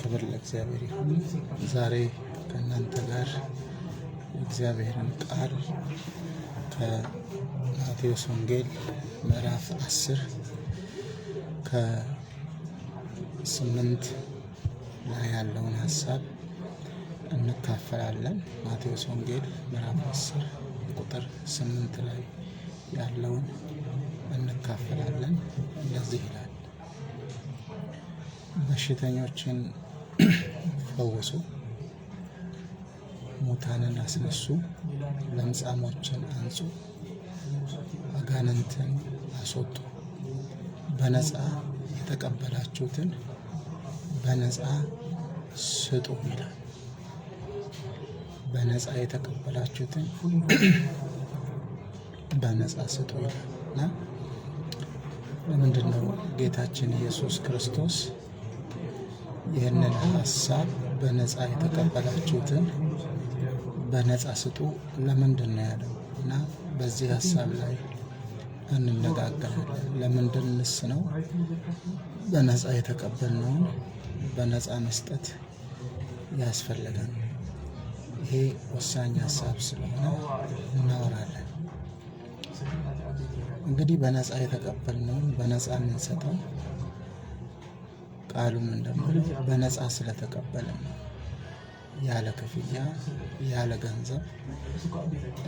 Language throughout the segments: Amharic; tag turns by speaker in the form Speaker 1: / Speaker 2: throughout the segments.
Speaker 1: ክብር ለእግዚአብሔር ይሁን። ዛሬ ከእናንተ ጋር የእግዚአብሔርን ቃል ከማቴዎስ ወንጌል ምዕራፍ 10 ከ8 ላይ ያለውን ሀሳብ እንካፈላለን። ማቴዎስ ወንጌል ምዕራፍ 10 ቁጥር 8 ላይ ያለውን እንካፈላለን። እንደዚህ ይላል፣ በሽተኞችን ፈውሱ፣ ሙታንን አስነሱ፣ ለምጻሞችን አንጹ፣ አጋንንትን አስወጡ፣ በነፃ የተቀበላችሁትን በነፃ ስጡ ይላል። በነፃ የተቀበላችሁትን በነፃ ስጡ ይላል እና ለምንድን ነው ጌታችን ኢየሱስ ክርስቶስ ይህንን ሀሳብ በነፃ የተቀበላችሁትን በነፃ ስጡ ለምንድን ነው ያለው? እና በዚህ ሀሳብ ላይ እንነጋገራለን። ለምንድንስ ነው በነፃ የተቀበልነውን በነፃ መስጠት ያስፈልጋል? ይሄ ወሳኝ ሀሳብ ስለሆነ እናወራለን። እንግዲህ በነፃ የተቀበልነውን በነፃ የምንሰጠው ቃሉም እንደሚለው በነፃ ስለተቀበልን ነው። ያለ ክፍያ ያለ ገንዘብ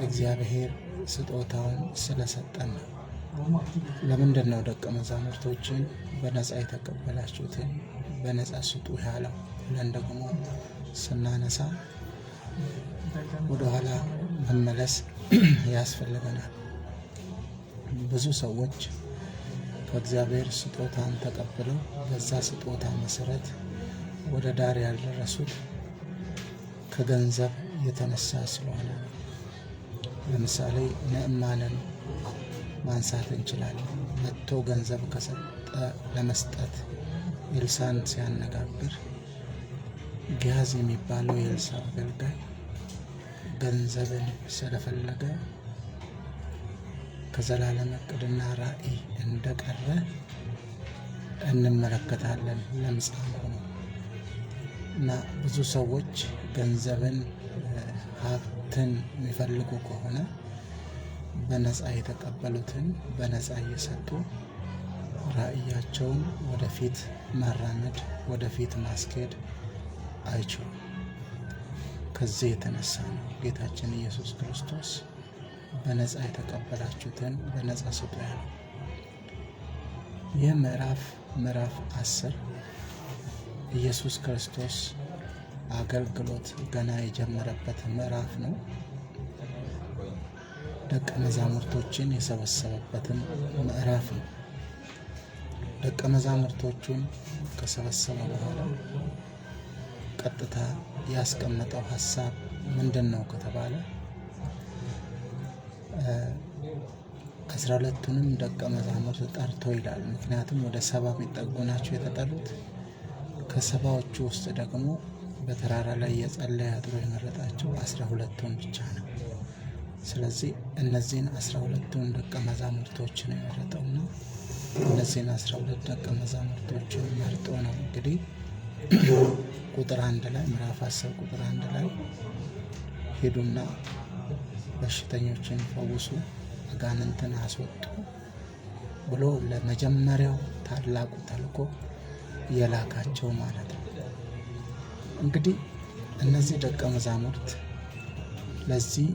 Speaker 1: እግዚአብሔር ስጦታውን ስለሰጠን ነው። ለምንድን ነው ደቀ መዛሙርቶችን በነፃ የተቀበላችሁትን በነፃ ስጡ ያለው ብለን ደግሞ ስናነሳ ወደኋላ መመለስ ያስፈልገናል። ብዙ ሰዎች ከእግዚአብሔር ስጦታን ተቀብለው በዛ ስጦታ መሰረት ወደ ዳር ያልደረሱት ከገንዘብ የተነሳ ስለሆነ ነው። ለምሳሌ ንዕማንን ማንሳት እንችላለን። መጥቶ ገንዘብ ከሰጠ ለመስጠት ኤልሳን ሲያነጋግር ጊያዝ የሚባለው የኤልሳ አገልጋይ ገንዘብን ስለፈለገ ከዘላለም ዕቅድና ራእይ እንደቀረ እንመለከታለን። ለምጻም ሆኖ እና ብዙ ሰዎች ገንዘብን፣ ሀብትን የሚፈልጉ ከሆነ በነፃ የተቀበሉትን በነፃ እየሰጡ ራእያቸውን ወደፊት ማራመድ ወደፊት ማስኬድ አይችሉም። ከዚህ የተነሳ ነው ጌታችን ኢየሱስ ክርስቶስ በነፃ የተቀበላችሁትን በነፃ ስጡ ያለው። ይህ ምዕራፍ 10 ኢየሱስ ክርስቶስ አገልግሎት ገና የጀመረበት ምዕራፍ ነው። ደቀ መዛሙርቶችን የሰበሰበበትን ምዕራፍ ነው። ደቀ መዛሙርቶቹን ከሰበሰበ በኋላ ቀጥታ ያስቀመጠው ሀሳብ ምንድን ነው ከተባለ 12ቱንም ደቀ መዛሙርት ጠርቶ ይላል። ምክንያቱም ወደ 70 የሚጠጉ ናቸው የተጠሩት። ከ70ዎቹ ውስጥ ደግሞ በተራራ ላይ የጸለየ አድሮ የመረጣቸው 12ቱን ብቻ ነው። ስለዚህ እነዚህን 12ቱን ደቀ መዛሙርቶችን የመረጠውና እነዚህን 12 ደቀ መዛሙርቶችን መርጦ ነው እንግዲህ ቁጥር 1 ላይ ምዕራፍ 10 ቁጥር 1 ላይ ሄዱና በሽተኞችን ፈውሱ፣ አጋንንትን አስወጡ ብሎ ለመጀመሪያው ታላቁ ተልእኮ የላካቸው ማለት ነው። እንግዲህ እነዚህ ደቀ መዛሙርት ለዚህ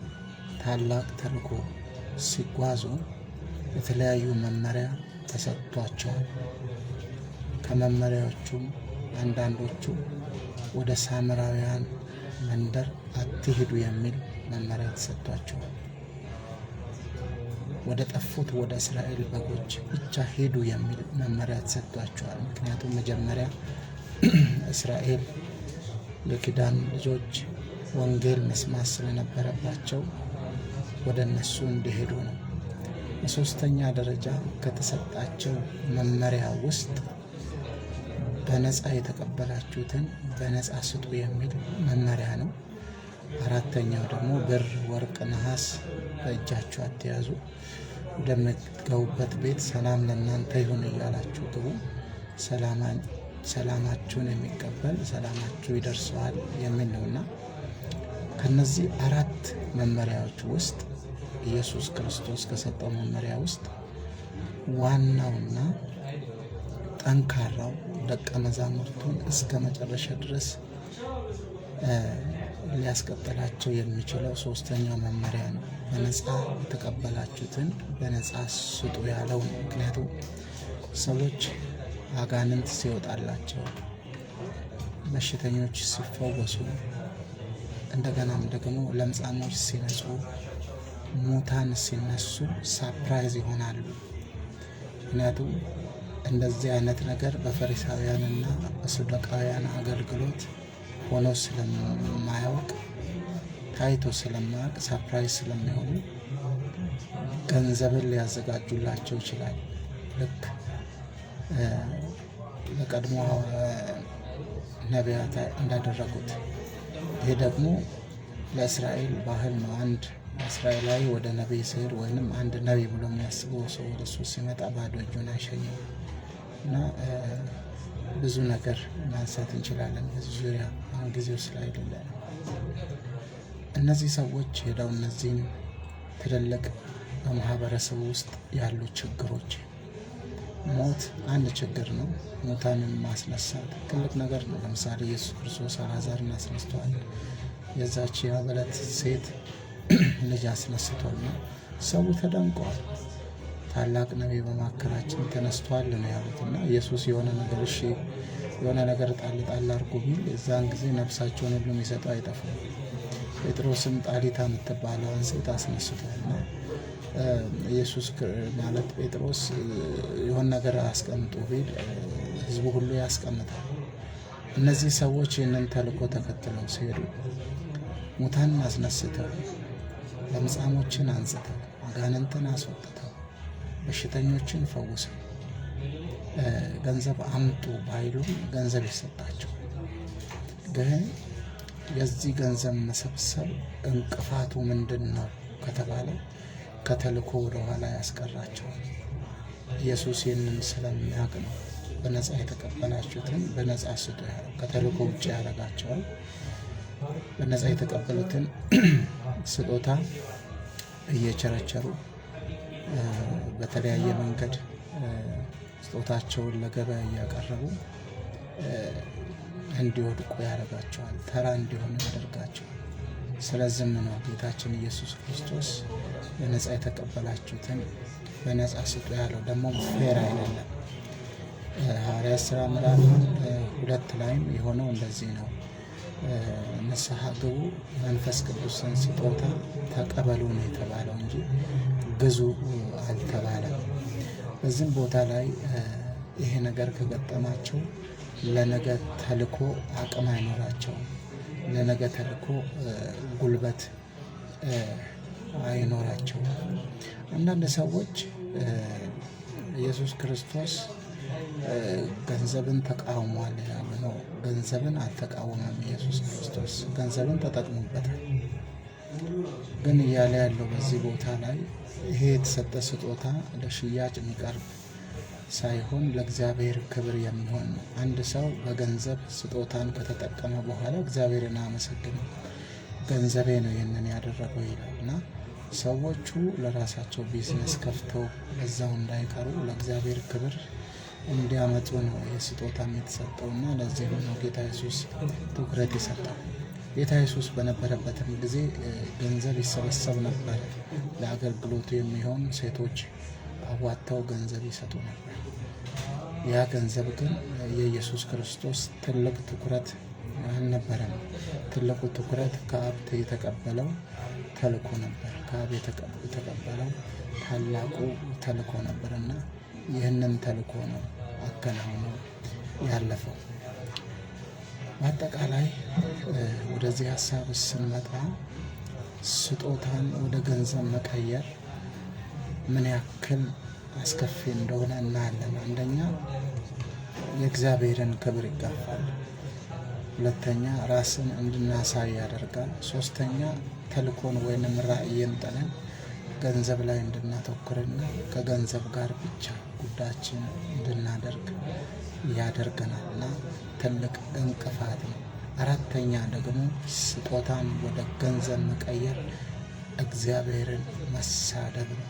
Speaker 1: ታላቅ ተልእኮ ሲጓዙ የተለያዩ መመሪያ ተሰጥቷቸዋል። ከመመሪያዎቹም አንዳንዶቹ ወደ ሳምራውያን መንደር አትሂዱ የሚል መመሪያ ተሰጥቷቸዋል። ወደ ጠፉት ወደ እስራኤል በጎች ብቻ ሄዱ የሚል መመሪያ ተሰጥቷቸዋል። ምክንያቱም መጀመሪያ እስራኤል የኪዳን ልጆች ወንጌል መስማት ስለነበረባቸው ወደ እነሱ እንዲሄዱ ነው። በሶስተኛ ደረጃ ከተሰጣቸው መመሪያ ውስጥ በነፃ የተቀበላችሁትን በነፃ ስጡ የሚል መመሪያ ነው። አራተኛው ደግሞ ብር፣ ወርቅ፣ ነሐስ በእጃችሁ አትያዙ፣ ወደምትገቡበት ቤት ሰላም ለእናንተ ይሁን እያላችሁ ግቡ፣ ሰላማችሁን የሚቀበል ሰላማችሁ ይደርሰዋል የሚል ነውና ከነዚህ 4 መመሪያዎች ውስጥ ኢየሱስ ክርስቶስ ከሰጠው መመሪያ ውስጥ ዋናውና ጠንካራው ደቀ መዛሙርቱን እስከ መጨረሻ ድረስ ሊያስቀጥላቸው የሚችለው 3ኛው መመሪያ ነው። በነፃ የተቀበላችሁትን በነፃ ስጡ ያለው ነው። ምክንያቱም ሰዎች አጋንንት ሲወጣላቸው፣ በሽተኞች ሲፈወሱ፣ እንደገናም ደግሞ ለምጻሞች ሲነጹ፣ ሙታን ሲነሱ ሳፕራይዝ ይሆናሉ። ምክንያቱም እንደዚህ አይነት ነገር በፈሪሳውያንና በሰዱቃውያን አገልግሎት ሆኖ ስለማያውቅ ታይቶ ስለማያውቅ ሳፕራይዝ ስለሚሆኑ ገንዘብን ሊያዘጋጁላቸው ይችላል። ልክ በቀድሞ ነቢያት እንዳደረጉት። ይሄ ደግሞ ለእስራኤል ባህል ነው። አንድ እስራኤላዊ ወደ ነቢይ ሲሄድ ወይንም አንድ ነቢይ ብሎ የሚያስበው ሰው ወደ እሱ ሲመጣ ባዶ እጁን አይሸኝም እና ብዙ ነገር ማንሳት እንችላለን በዚህ ዙሪያ። አሁን ጊዜው ስላይደለ እነዚህ ሰዎች ሄደው እነዚህን ትልልቅ በማህበረሰቡ ውስጥ ያሉ ችግሮች፣ ሞት አንድ ችግር ነው። ሙታንን ማስነሳት ትልቅ ነገር ነው። ለምሳሌ ኢየሱስ ክርስቶስ አልዓዛርን አስነስቷል። የዛች የበለት ሴት ልጅ አስነስቷል። ሰው ተደንቀዋል። ታላቅ ነቢይ በመካከላችን ተነስቷል ነው ያሉት እና ኢየሱስ የሆነ ነገር የሆነ ነገር ጣል አድርጎ ቢል የዛን ጊዜ ነፍሳቸውን ሁሉ የሚሰጠው አይጠፋም። ጴጥሮስም ጣሊታ የምትባለውን ሴት አስነስቷልና ኢየሱስ ማለት ጴጥሮስ የሆነ ነገር አስቀምጦ ቢል ህዝቡ ሁሉ ያስቀምጣል። እነዚህ ሰዎች ይህንን ተልእኮ ተከትለው ሲሄዱ ሙታንን አስነስተው፣ ለምጻሞችን አንጽተው፣ አጋንንትን አስወጥተው፣ በሽተኞችን ፈውሰው ገንዘብ አምጡ ባይሉም ገንዘብ ይሰጣቸው። ግን የዚህ ገንዘብ መሰብሰብ እንቅፋቱ ምንድን ነው ከተባለ ከተልእኮ ወደኋላ ያስቀራቸዋል። ኢየሱስ ይህንን ስለሚያውቅ ነው በነፃ የተቀበላችሁትን በነፃ ስጡ ያለው። ከተልእኮ ውጭ ያደርጋቸዋል። በነፃ የተቀበሉትን ስጦታ እየቸረቸሩ በተለያየ መንገድ ስጦታቸውን ለገበያ እያቀረቡ እንዲወድቁ ያደርጋቸዋል። ተራ እንዲሆኑ ያደርጋቸዋል። ስለዚህም ነው ጌታችን ኢየሱስ ክርስቶስ በነፃ የተቀበላችሁትን በነፃ ስጡ ያለው። ደግሞ ፌር አይደለም። ሐዋርያት ሥራ ምዕራፍ 2 ላይም የሆነው እንደዚህ ነው። ንስሐ ግቡ፣ መንፈስ ቅዱስን ስጦታ ተቀበሉ ነው የተባለው እንጂ ግዙ አልተባለም። በዚህም ቦታ ላይ ይሄ ነገር ከገጠማቸው ለነገ ተልእኮ አቅም አይኖራቸውም። ለነገ ተልእኮ ጉልበት አይኖራቸውም። አንዳንድ ሰዎች ኢየሱስ ክርስቶስ ገንዘብን ተቃውሟል ይላሉ። ነው፣ ገንዘብን አልተቃወመም። ኢየሱስ ክርስቶስ ገንዘብን ተጠቅሞበታል። ግን እያለ ያለው በዚህ ቦታ ላይ ይሄ የተሰጠ ስጦታ ለሽያጭ የሚቀርብ ሳይሆን ለእግዚአብሔር ክብር የሚሆን ነው። አንድ ሰው በገንዘብ ስጦታን ከተጠቀመ በኋላ እግዚአብሔርን አመሰግነው፣ ገንዘቤ ነው ይህንን ያደረገው ይላል እና ሰዎቹ ለራሳቸው ቢዝነስ ከፍተው በዛው እንዳይቀሩ ለእግዚአብሔር ክብር እንዲያመጡ ነው የስጦታ የተሰጠውና ለዚህ ነው ጌታ ኢየሱስ ትኩረት የሰጠው። ጌታ ኢየሱስ በነበረበትም ጊዜ ገንዘብ ይሰበሰብ ነበር። ለአገልግሎቱ የሚሆን ሴቶች አዋጥተው ገንዘብ ይሰጡ ነበር። ያ ገንዘብ ግን የኢየሱስ ክርስቶስ ትልቅ ትኩረት አልነበረም። ትልቁ ትኩረት ከአብ የተቀበለው ተልእኮ ነበር። ከአብ የተቀበለው ታላቁ ተልእኮ ነበርና ይህንን ተልእኮ ነው አከናውኖ ያለፈው። በአጠቃላይ ወደዚህ ሀሳብ ስንመጣ ስጦታን ወደ ገንዘብ መቀየር ምን ያክል አስከፊ እንደሆነ እናያለን። አንደኛ የእግዚአብሔርን ክብር ይጋፋል። ሁለተኛ ራስን እንድናሳይ ያደርጋል። ሶስተኛ ተልእኮን ወይንም ራዕይን ጥለን ገንዘብ ላይ እንድናተኩርና ከገንዘብ ጋር ብቻ ጉዳያችን እንድናደርግ ያደርገናል እና ትልቅ እንቅፋት ነው። አራተኛ ደግሞ ስጦታን ወደ ገንዘብ መቀየር እግዚአብሔርን መሳደብ ነው።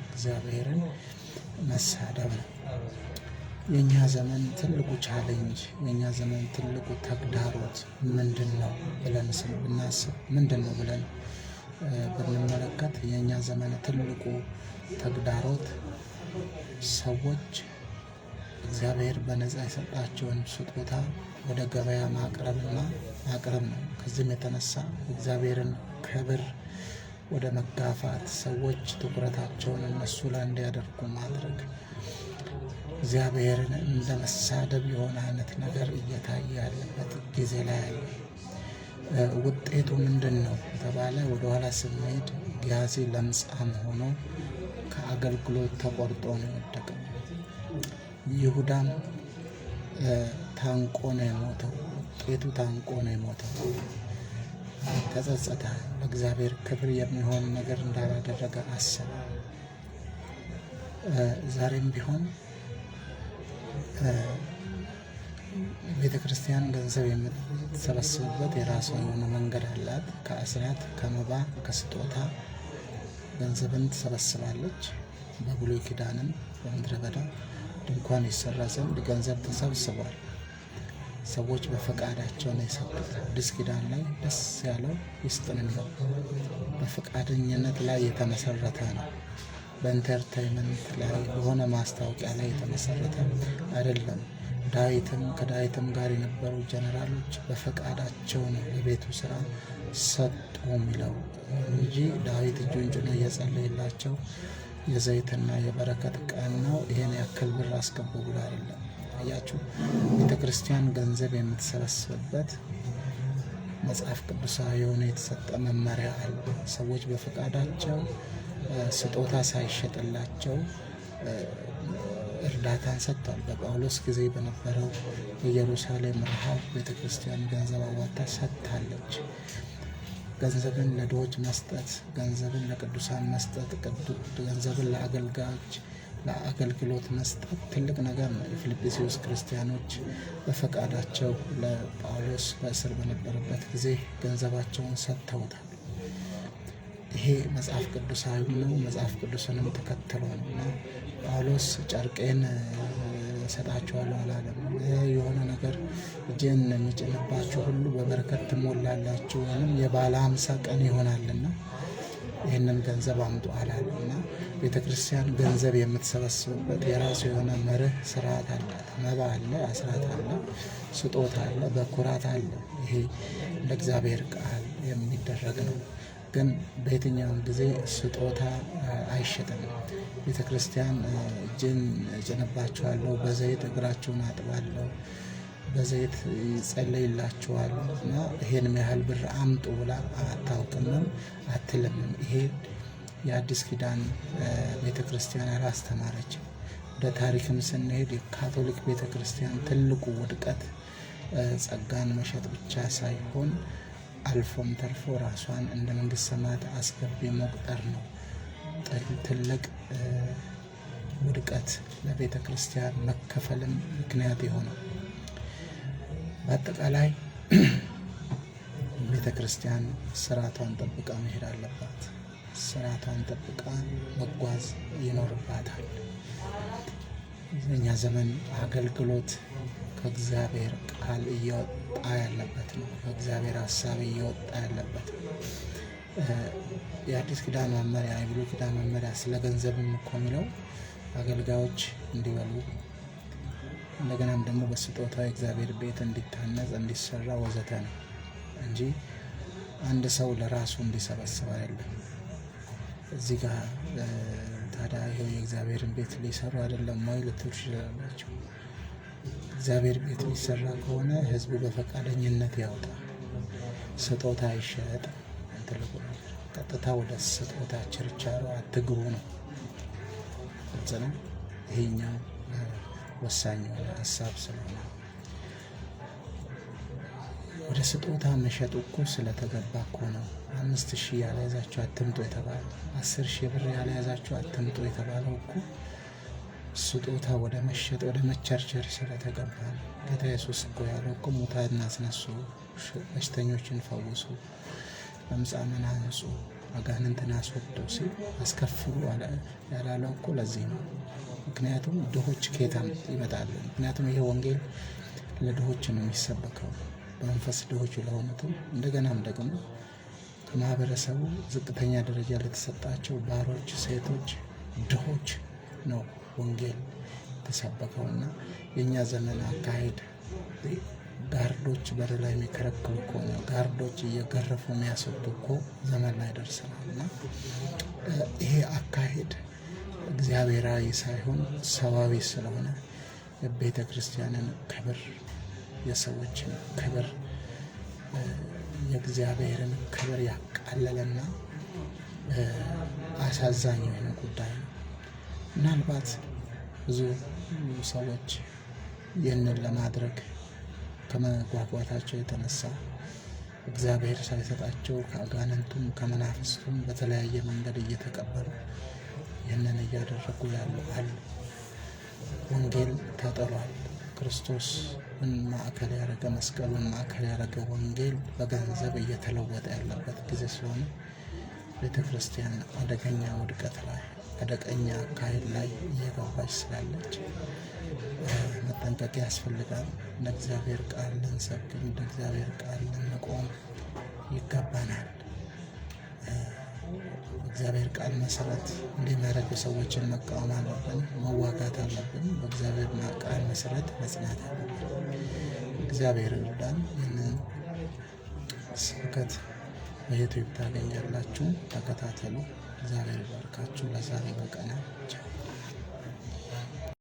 Speaker 1: እግዚአብሔርን መሳደብ ነው። የእኛ ዘመን ትልቁ ቻሌንጅ፣ የእኛ ዘመን ትልቁ ተግዳሮት ምንድን ነው ብለን ብናስብ፣ ምንድን ነው ብለን ብንመለከት የእኛ ዘመን ትልቁ ተግዳሮት ሰዎች እግዚአብሔር በነፃ የሰጣቸውን ስጦታ ወደ ገበያ ማቅረብና ማቅረብ ነው። ከዚህም የተነሳ እግዚአብሔርን ክብር ወደ መጋፋት፣ ሰዎች ትኩረታቸውን እነሱ ላይ እንዲያደርጉ ማድረግ፣ እግዚአብሔርን እንደ መሳደብ የሆነ አይነት ነገር እየታየ ያለበት ጊዜ ላይ ያለ። ውጤቱ ምንድን ነው ከተባለ ወደኋላ ስንሄድ ጊያዚ ለምጻም ሆኖ ከአገልግሎት ተቆርጦ ነው የወደቀው። ይሁዳም ታንቆ ነው የሞተው። ውጤቱ ታንቆ ነው የሞተው። ተጸጸተ። ለእግዚአብሔር ክብር የሚሆን ነገር እንዳላደረገ አሰበ። ዛሬም ቢሆን ቤተ ክርስቲያን ገንዘብ የምትሰበስብበት የራሷ የሆነ መንገድ አላት። ከአስራት፣ ከመባ፣ ከስጦታ ገንዘብን ትሰበስባለች። በብሉይ ኪዳንም በምድረ በዳ ድንኳን ይሰራ ዘንድ ገንዘብ ተሰብስቧል። ሰዎች በፈቃዳቸው ነው የሰጡት። አዲስ ኪዳን ላይ ደስ ያለው ይስጥ ነው የሚለው። በፈቃደኝነት ላይ የተመሰረተ ነው። በኢንተርቴይንመንት ላይ በሆነ ማስታወቂያ ላይ የተመሰረተ አይደለም። ከዳዊትም ጋር የነበሩ ጀነራሎች በፈቃዳቸው ነው ለቤቱ ስራ ሰጡ የሚለው እንጂ ዳዊት እጁን ጭኖ እየጸለየላቸው የዘይትና የበረከት ቀን ነው ይሄን ያክል ብር አስገቡ ብሎ አይደለም። አያችሁ፣ ቤተ ክርስቲያን ገንዘብ የምትሰበስብበት መጽሐፍ ቅዱሳዊ የሆነ የተሰጠ መመሪያ አለ። ሰዎች በፈቃዳቸው ስጦታ ሳይሸጥላቸው እርዳታን ሰጥቷል። በጳውሎስ ጊዜ በነበረው የኢየሩሳሌም ረሃብ ቤተ ክርስቲያን ገንዘብ አዋጣ ሰጥታለች። ገንዘብን ለድሆች መስጠት፣ ገንዘብን ለቅዱሳን መስጠት፣ ገንዘብን ለአገልጋዮች ለአገልግሎት መስጠት ትልቅ ነገር ነው። የፊልጵስዩስ ክርስቲያኖች በፈቃዳቸው ለጳውሎስ በእስር በነበረበት ጊዜ ገንዘባቸውን ሰጥተውታል። ይሄ መጽሐፍ ቅዱሳዊ ነው። መጽሐፍ ቅዱስንም ተከትሏል እና ጳውሎስ ጨርቄን እሰጣችኋለሁ አላለም። የሆነ ነገር እጄን የሚጭንባችሁ ሁሉ በበረከት ትሞላላችሁ ወይም የባለ 50 ቀን ይሆናልና ይህንን ገንዘብ አምጡ አላለም። እና ቤተ ክርስቲያን ገንዘብ የምትሰበስብበት የራሱ የሆነ መርህ ስርዓት አላት። መባ አለ፣ አስራት አለ፣ ስጦታ አለ፣ በኩራት አለ። ይሄ ለእግዚአብሔር ቃል የሚደረግ ነው። ግን በየትኛውም ጊዜ ስጦታ አይሸጥም። ቤተ ክርስቲያን እጅን እጭንባችኋለሁ፣ በዘይት እግራችሁን አጥባለሁ፣ በዘይት ይጸለይላችኋል እና ይሄን ያህል ብር አምጡ ብላ አታውቅምም አትልምም። ይሄ የአዲስ ኪዳን ቤተ ክርስቲያን አላስተማረችም። ወደ ታሪክም ስንሄድ የካቶሊክ ቤተ ክርስቲያን ትልቁ ውድቀት ጸጋን መሸጥ ብቻ ሳይሆን አልፎም ተርፎ ራሷን እንደ መንግስት ሰማያት አስገቢ መቁጠር ነው። ትልቅ ውድቀት ለቤተ ክርስቲያን መከፈልም ምክንያት የሆነው። በአጠቃላይ ቤተ ክርስቲያን ስርዓቷን ጠብቃ መሄድ አለባት። ስርዓቷን ጠብቃ መጓዝ ይኖርባታል። የእኛ ዘመን አገልግሎት ከእግዚአብሔር ቃል እየወጣ ያለበት ነው። ከእግዚአብሔር ሀሳብ እየወጣ ያለበት ነው። የአዲስ ኪዳን መመሪያ፣ የብሉይ ኪዳን መመሪያ ስለ ገንዘብም እኮ የሚለው አገልጋዮች እንዲበሉ እንደገናም ደግሞ በስጦታ የእግዚአብሔር ቤት እንዲታነጽ እንዲሰራ ወዘተ ነው እንጂ አንድ ሰው ለራሱ እንዲሰበስብ አይደለም። እዚህ ጋር ታዲያ ይኸው የእግዚአብሔርን ቤት ሊሰሩ አይደለም ወይ ልትሉ ትችላላችሁ። እግዚአብሔር ቤት ሊሰራ ከሆነ ህዝቡ በፈቃደኝነት ያወጣ፣ ስጦታ አይሸጥ። ትልቁ ነገር ቀጥታ ወደ ስጦታ ችርቻሮ አትግቡ ነው። ይሄኛው ወሳኝ የሆነ ሀሳብ ስለሆነ ወደ ስጦታ መሸጡ እኮ ስለተገባ እኮ ነው። 5,000 ያልያዛችሁ አትምጡ የተባለው፣ 10,000 ብር ያልያዛችሁ አትምጡ የተባለው እኮ ስጦታ ወደ መሸጥ ወደ መቸርቸር ስለተገባ ነው። ጌታ ኢየሱስ እኮ ያለው እኮ ሙታንን አስነሱ፣ በሽተኞችን ፈውሱ፣ ለምጻምን አንጹ፣ አጋንንትን አስወጡ ሲል አስከፍሉ ያላለው እኮ ለዚህ ነው። ምክንያቱም ድሆች ከየት ይመጣሉ? ምክንያቱም ይሄ ወንጌል ለድሆች ነው የሚሰበከው፣ በመንፈስ ድሆች ለሆኑትም እንደገናም ደግሞ ከማህበረሰቡ ዝቅተኛ ደረጃ ለተሰጣቸው ባሮች፣ ሴቶች፣ ድሆች ነው ወንጌል የተሰበከውና የእኛ ዘመን አካሄድ ጋርዶች በር ላይ የሚከረክሉ ከሆነ ጋርዶች እየገረፉ የሚያስወጡ እኮ ዘመን ላይ ደርሰናል። እና ይሄ አካሄድ እግዚአብሔራዊ ሳይሆን ሰዋዊ ስለሆነ የቤተ ክርስቲያንን ክብር፣ የሰዎችን ክብር፣ የእግዚአብሔርን ክብር ያቃለለና አሳዛኝ የሆነ ጉዳይ ነው። ምናልባት ብዙ ሰዎች ይህንን ለማድረግ ከመጓጓታቸው የተነሳ እግዚአብሔር ሳይሰጣቸው ከአጋንንቱም ከመናፍስቱም በተለያየ መንገድ እየተቀበሉ ይህንን እያደረጉ ያሉ አሉ። ወንጌል ተጥሏል። ክርስቶስን ማዕከል ያደረገ መስቀሉን ማዕከል ያደረገ ወንጌል በገንዘብ እየተለወጠ ያለበት ጊዜ ስለሆነ ቤተ ክርስቲያን አደገኛ ውድቀት ላይ አደገኛ አካሄድ ላይ እየገባች ስላለች መጠንቀቅ ያስፈልጋል። እንደ እግዚአብሔር ቃል ልንሰብክ፣ እንደ እግዚአብሔር ቃል ልንቆም ይገባናል። እግዚአብሔር ቃል መሰረት እንዲመረጉ ሰዎችን መቃወም አለብን፣ መዋጋት አለብን። በእግዚአብሔር ቃል መሰረት መጽናት አለብን። እግዚአብሔር እርዳን። ይህንን ስብከት በዩቲዩብ ታገኛላችሁ፣ ተከታተሉ። እግዚአብሔር ይባርካችሁ። ለዛሬ በቀና